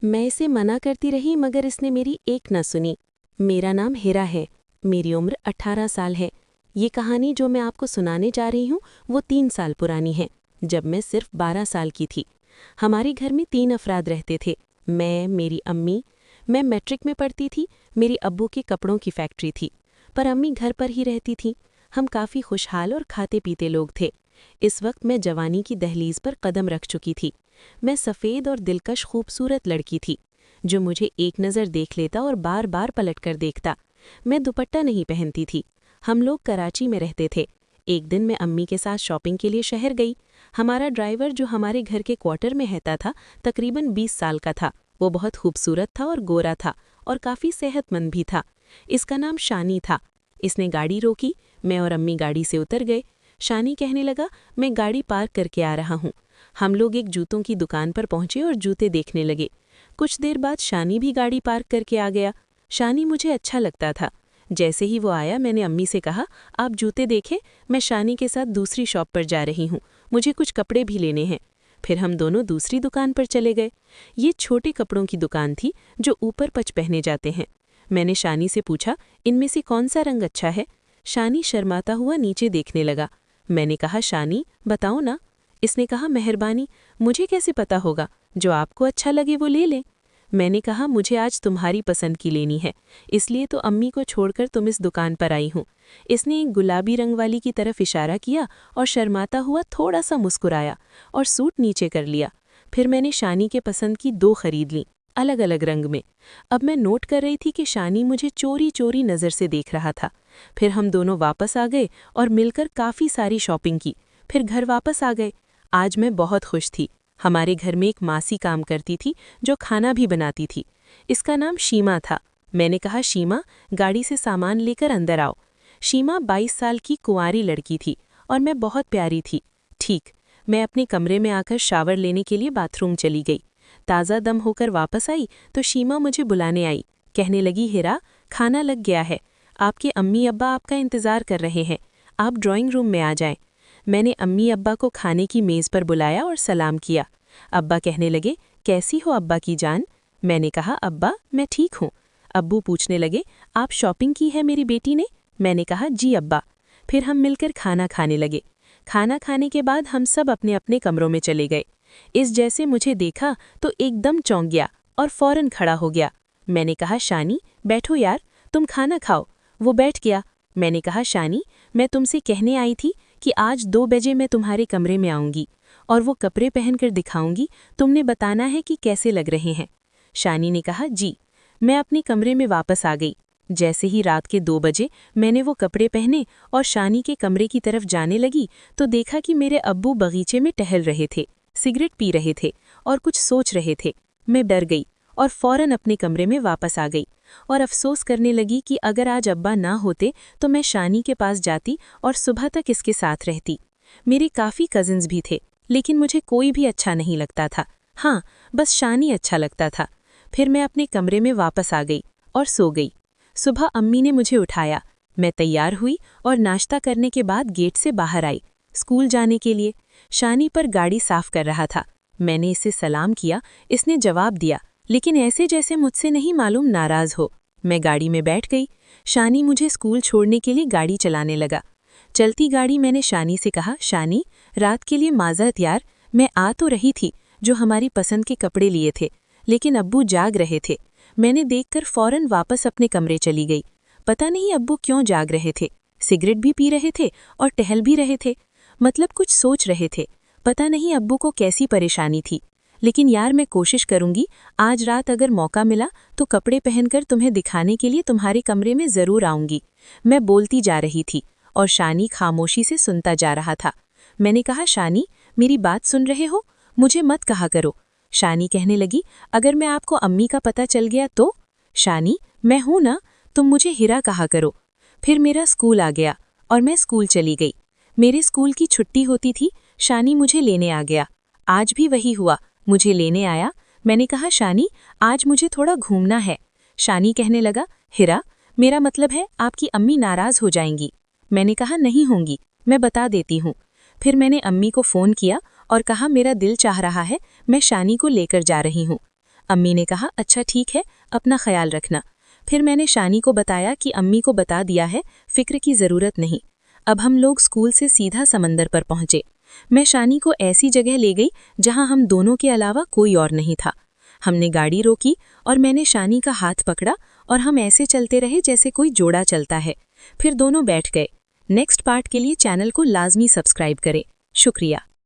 मैं इसे मना करती रही मगर इसने मेरी एक न सुनी। मेरा नाम हिरा है। मेरी उम्र 18 साल है। ये कहानी जो मैं आपको सुनाने जा रही हूँ वो 3 साल पुरानी है, जब मैं सिर्फ 12 साल की थी। हमारे घर में 3 अफराद रहते थे। मैं, मेरी अम्मी। मैं मैट्रिक में पढ़ती थी। मेरी अब्बू के कपड़ों की फैक्ट्री थी, पर अम्मी घर पर ही रहती थीं। हम काफ़ी खुशहाल और खाते पीते लोग थे। इस वक्त मैं जवानी की दहलीज पर कदम रख चुकी थी। मैं सफ़ेद और दिलकश खूबसूरत लड़की थी, जो मुझे एक नज़र देख लेता और बार बार पलट कर देखता। मैं दुपट्टा नहीं पहनती थी। हम लोग कराची में रहते थे। एक दिन मैं अम्मी के साथ शॉपिंग के लिए शहर गई। हमारा ड्राइवर, जो हमारे घर के क्वार्टर में रहता था, तकरीबन 20 साल का था। वो बहुत खूबसूरत था और गोरा था और काफ़ी सेहतमंद भी था। इसका नाम शानी था। इसने गाड़ी रोकी। मैं और अम्मी गाड़ी से उतर गए। शानी कहने लगा, मैं गाड़ी पार्क करके आ रहा हूँ। हम लोग एक जूतों की दुकान पर पहुंचे और जूते देखने लगे। कुछ देर बाद शानी भी गाड़ी पार्क करके आ गया। शानी मुझे अच्छा लगता था। जैसे ही वो आया, मैंने अम्मी से कहा, आप जूते देखें, मैं शानी के साथ दूसरी शॉप पर जा रही हूँ, मुझे कुछ कपड़े भी लेने हैं। फिर हम दोनों दूसरी दुकान पर चले गए। ये छोटे कपड़ों की दुकान थी जो ऊपर पच पहने जाते हैं। मैंने शानी से पूछा, इनमें से कौन सा रंग अच्छा है? शानी शर्माता हुआ नीचे देखने लगा। मैंने कहा, शानी बताओ ना। इसने कहा, मेहरबानी, मुझे कैसे पता होगा? जो आपको अच्छा लगे वो ले लें। मैंने कहा, मुझे आज तुम्हारी पसंद की लेनी है, इसलिए तो अम्मी को छोड़कर तुम इस दुकान पर आई हूँ। इसने एक गुलाबी रंग वाली की तरफ इशारा किया और शर्माता हुआ थोड़ा सा मुस्कुराया और सूट नीचे कर लिया। फिर मैंने शानी के पसंद की 2 खरीद लीं, अलग अलग रंग में। अब मैं नोट कर रही थी कि शानी मुझे चोरी चोरी नज़र से देख रहा था। फिर हम दोनों वापस आ गए और मिलकर काफ़ी सारी शॉपिंग की। फिर घर वापस आ गए। आज मैं बहुत खुश थी। हमारे घर में एक मासी काम करती थी जो खाना भी बनाती थी। इसका नाम शीमा था। मैंने कहा, शीमा, गाड़ी से सामान लेकर अंदर आओ। शीमा 22 साल की कुंवारी लड़की थी और मैं बहुत प्यारी थी। ठीक, मैं अपने कमरे में आकर शावर लेने के लिए बाथरूम चली गई। ताज़ा दम होकर वापस आई तो शीमा मुझे बुलाने आई। कहने लगी, हिरा, खाना लग गया है, आपके अम्मी अब्बा आपका इंतज़ार कर रहे हैं, आप ड्राइंग रूम में आ जाएं। मैंने अम्मी अब्बा को खाने की मेज़ पर बुलाया और सलाम किया। अब्बा कहने लगे, कैसी हो अब्बा की जान? मैंने कहा, अब्बा, मैं ठीक हूँ। अब्बू पूछने लगे, आप शॉपिंग की है मेरी बेटी ने? मैंने कहा, जी अब्बा। फिर हम मिलकर खाना खाने लगे। खाना खाने के बाद हम सब अपने अपने कमरों में चले गए। इस जैसे मुझे देखा तो एकदम चौंक गया और फौरन खड़ा हो गया। मैंने कहा, शानी, बैठो यार, तुम खाना खाओ। वो बैठ गया। मैंने कहा, शानी, मैं तुमसे कहने आई थी कि आज 2 बजे मैं तुम्हारे कमरे में आऊँगी और वो कपड़े पहनकर दिखाऊंगी, तुमने बताना है कि कैसे लग रहे हैं। शानी ने कहा, जी। मैं अपने कमरे में वापस आ गई। जैसे ही रात के 2 बजे मैंने वो कपड़े पहने और शानी के कमरे की तरफ जाने लगी तो देखा कि मेरे अब्बू बगीचे में टहल रहे थे, सिगरेट पी रहे थे और कुछ सोच रहे थे। मैं डर गई और फौरन अपने कमरे में वापस आ गई और अफसोस करने लगी कि अगर आज अब्बा ना होते तो मैं शानी के पास जाती और सुबह तक इसके साथ रहती। मेरे काफ़ी कजिन्स भी थे, लेकिन मुझे कोई भी अच्छा नहीं लगता था। हाँ, बस शानी अच्छा लगता था। फिर मैं अपने कमरे में वापस आ गई और सो गई। सुबह अम्मी ने मुझे उठाया। मैं तैयार हुई और नाश्ता करने के बाद गेट से बाहर आई, स्कूल जाने के लिए। शानी पर गाड़ी साफ कर रहा था। मैंने इसे सलाम किया। इसने जवाब दिया, लेकिन ऐसे जैसे मुझसे नहीं मालूम नाराज़ हो। मैं गाड़ी में बैठ गई। शानी मुझे स्कूल छोड़ने के लिए गाड़ी चलाने लगा। चलती गाड़ी मैंने शानी से कहा, शानी, रात के लिए माज़रत यार, मैं आ तो रही थी, जो हमारी पसंद के कपड़े लिए थे, लेकिन अब्बू जाग रहे थे। मैंने देखकर फ़ौरन वापस अपने कमरे चली गई। पता नहीं अब्बू क्यों जाग रहे थे, सिगरेट भी पी रहे थे और टहल भी रहे थे, मतलब कुछ सोच रहे थे। पता नहीं अब्बू को कैसी परेशानी थी। लेकिन यार, मैं कोशिश करूंगी, आज रात अगर मौका मिला तो कपड़े पहनकर तुम्हें दिखाने के लिए तुम्हारे कमरे में ज़रूर आऊंगी। मैं बोलती जा रही थी और शानी खामोशी से सुनता जा रहा था। मैंने कहा, शानी, मेरी बात सुन रहे हो? मुझे मत कहा करो। शानी कहने लगी, अगर मैं आपको अम्मी का पता चल गया तो? शानी, मैं हूं ना, तुम मुझे हिरा कहा करो। फिर मेरा स्कूल आ गया और मैं स्कूल चली गई। मेरे स्कूल की छुट्टी होती थी। शानी मुझे लेने आ गया। आज भी वही हुआ, मुझे लेने आया। मैंने कहा, शानी, आज मुझे थोड़ा घूमना है। शानी कहने लगा, हिरा, मेरा मतलब है आपकी अम्मी नाराज़ हो जाएंगी। मैंने कहा, नहीं होंगी, मैं बता देती हूँ। फिर मैंने अम्मी को फ़ोन किया और कहा, मेरा दिल चाह रहा है, मैं शानी को लेकर जा रही हूँ। अम्मी ने कहा, अच्छा ठीक है, अपना ख्याल रखना। फिर मैंने शानी को बताया कि अम्मी को बता दिया है, फिक्र की ज़रूरत नहीं। अब हम लोग स्कूल से सीधा समंदर पर पहुंचे। मैं शानी को ऐसी जगह ले गई जहां हम दोनों के अलावा कोई और नहीं था। हमने गाड़ी रोकी और मैंने शानी का हाथ पकड़ा और हम ऐसे चलते रहे जैसे कोई जोड़ा चलता है। फिर दोनों बैठ गए। नेक्स्ट पार्ट के लिए चैनल को लाजमी सब्सक्राइब करें। शुक्रिया।